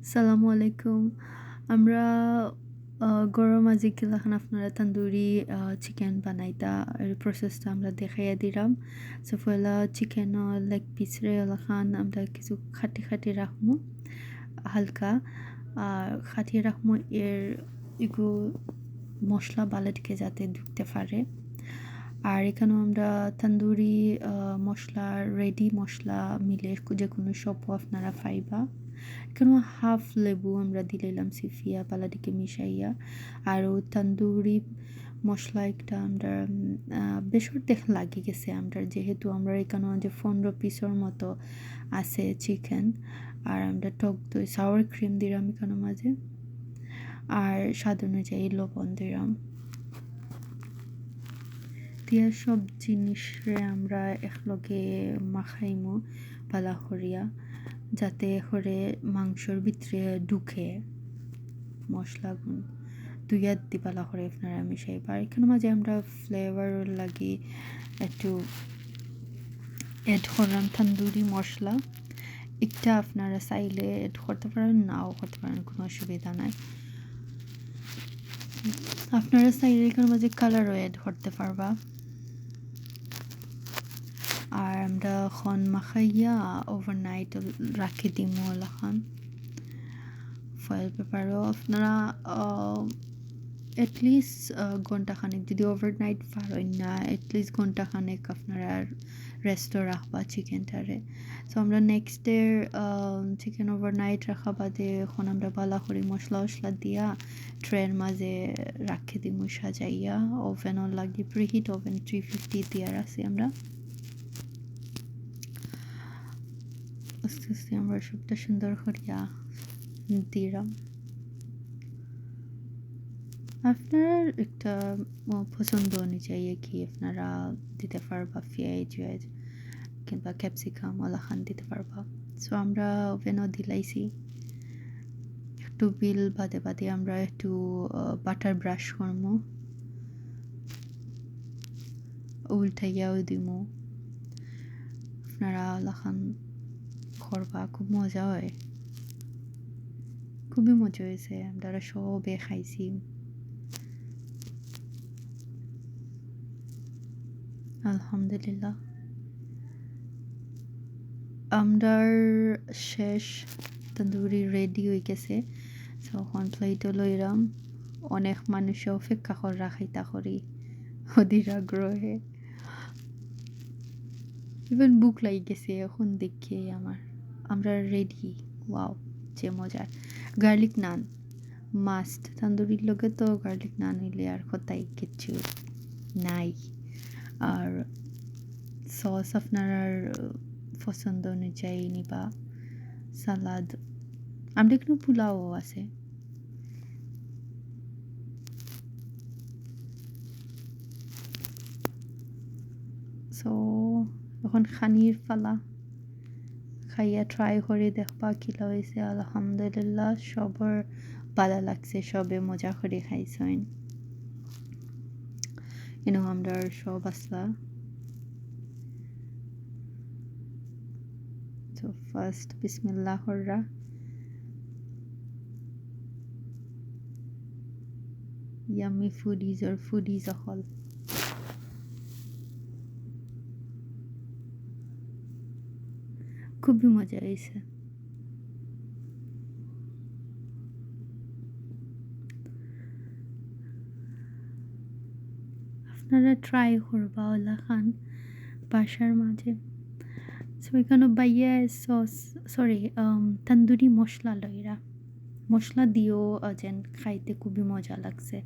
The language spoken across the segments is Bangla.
আসসালামু আলাইকুম। আমরা গরম আজি কিলাখান আপনারা তন্দুরি চিকেন বানাইতা এর প্রসেসটা আমরা দেখাইয়া দিলাম। সো পয়লা চিকেন লেগ পিস রে ওলাখান আমরা কিছু খাটি রাখমু হালকা আর খাটিয়ে রাখমু এর ইগু মশলা বালেটকে যাতে ঢুকতে পারে। আর এখানেও আমরা তন্দুরি মশলা রেডি মশলা মিলে যে কোনো সবও আপনারা পাইবা। এখানেও হাফ লেবু আমরা দিলাম সিফিয়া পালাডিকে মিশাইয়া। আরও তন্দুরি মশলা একটা আমরা বেসর দেখ লাগি গেছে আমরা যেহেতু আমরা এখানেও যে 15 পিসের মতো আছে চিকেন। আর আমরা টক দই সাওয়ার ক্রিম দিলাম এখানের মাঝে। আর স্বাদ অনুযায়ী লবণ দিলাম দিয়া সব জিনিসরে আমরা একলগে মাখাইমু পালা করিয়া যাতে করে মাংসর ভিতরে ঢুকে মশলাগুলো দুইয়াত দিপালা করে আপনারা মিশাইবা। আর এখানে মাঝে আমরা ফ্লেভার লাগি একটু এড করলাম তন্দুরি মশলা। একটা আপনারা চাইলে এড করতে পারেন নাও করতে পারেন, কোনো অসুবিধা নাই। আপনারা চাইলে এখানে মাঝে কালারও এড করতে পারবা। আর আমরা এখন মাখাইয়া ওভারনাইট রাখি দিমু এখন ফয়েল পেপারও আপনারা এটলিস্ট ঘন্টাখানেক যদি ওভারনাইট পারেন না এটলিস্ট ঘন্টাখানেক আপনারা রেস্টও রাখবা চিকেনটারে। সো আমরা নেক্সট ডে চিকেন ওভারনাইট রাখা বাদে এখন আমরা বালা করি মশলা টশলা দিয়া ট্রের মাঝে রাখি দিমু সাজাইয়া। ওভেনও লাগি প্রিহিট ওভেন 350 দিয়ার আছে আমরা। আস্তে আস্তে আমরা সবটা সুন্দর করিয়া দিলাম। আপনার একটা পছন্দ অনুযায়ী কি আপনারা দিতে পারবা পেঁয়াজ কিংবা ক্যাপসিকাম ওলাখান দিতে পারবা। সো আমরা ওভেনও দিলাইছি। একটু বিল বাদে আমরা একটু বাটার ব্রাশ করবো, উল্টাইয়াও দিমু। আপনারা ওলাখান করবা, খুব মজা হয়, খুবই মজা হয়েছে। আমরা সবে খাইছি। আলহামদুলিল্লাহ আমরার শেষ তন্দুরি রেডি হয়ে গেছে। তখন প্লেটও লইলাম। অনেক মানুষ অপেক্ষা করে রাখাইতা করি অধীর আগ্রহে। ইভেন বুক লাগি গেছে এখন দেখে আমার। আমরা রেডি। ওয়াও যে মজার। গার্লিক নান মাস্ট, তন্দুরির লগে তো গার্লিক নান হইলে আর কথাই কিচ্ছু নাই। আর সস আপনার পছন্দ অনুযায়ী নিবা। সালাদ আমরা এখানে পোলাও আছে। সো এখন খানির ফালা, খাইয়া ট্রাই করে দেখবা কিলা হয়েছে। আলহামদুলিল্লাহ সবার ভালো লাগছে, সবে মজা করে খাইছেন। এনো আমরা সব আসলা। তো ফার্স্ট বিসমিল্লাহ হররা ইয়াম্মি ফুডিজ অকল খুবই মজা হয়েছে। আপনারা ট্রাই করবা ওলা খান বাসার মাঝে। সো এখানে বাইয়া সস সরি তন্দুরি মশলা লইরা মশলা দিয়েও যেন খাইতে খুবই মজা লাগছে।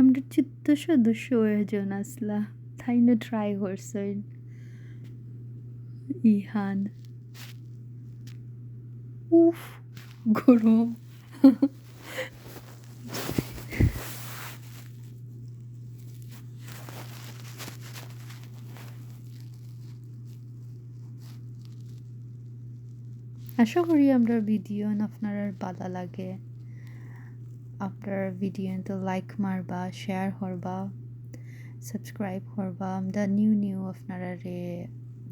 আমরা চিত্ত সদস্য হয়েজন আসলা তাই না ট্রাই করছেন। ইহান উফ গরম। আশা করি আমরা ভিডিও আপনার ভালো লাগে। আপনার ভিডিও তো লাইক মারবা, শেয়ার করবা, সাবস্ক্রাইব করবা। আমরা নিউ আপনারা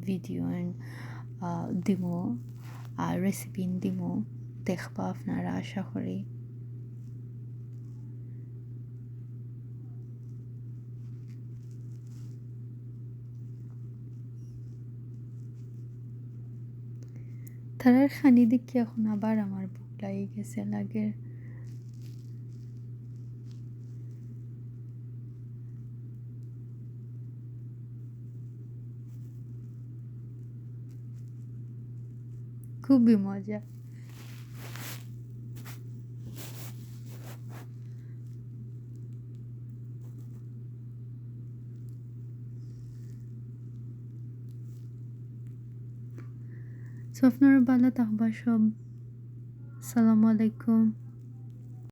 ভিডিও দিমো আর রেসিপি দিমো, দেখবা আপনারা আশা করি। তারার খানি দেখি এখন আবার আমার ভুক লাগে গেছে লাগে। খুবই মজা। সো আপনারা ভালো থাকবা সব। আসসালামু আলাইকুম।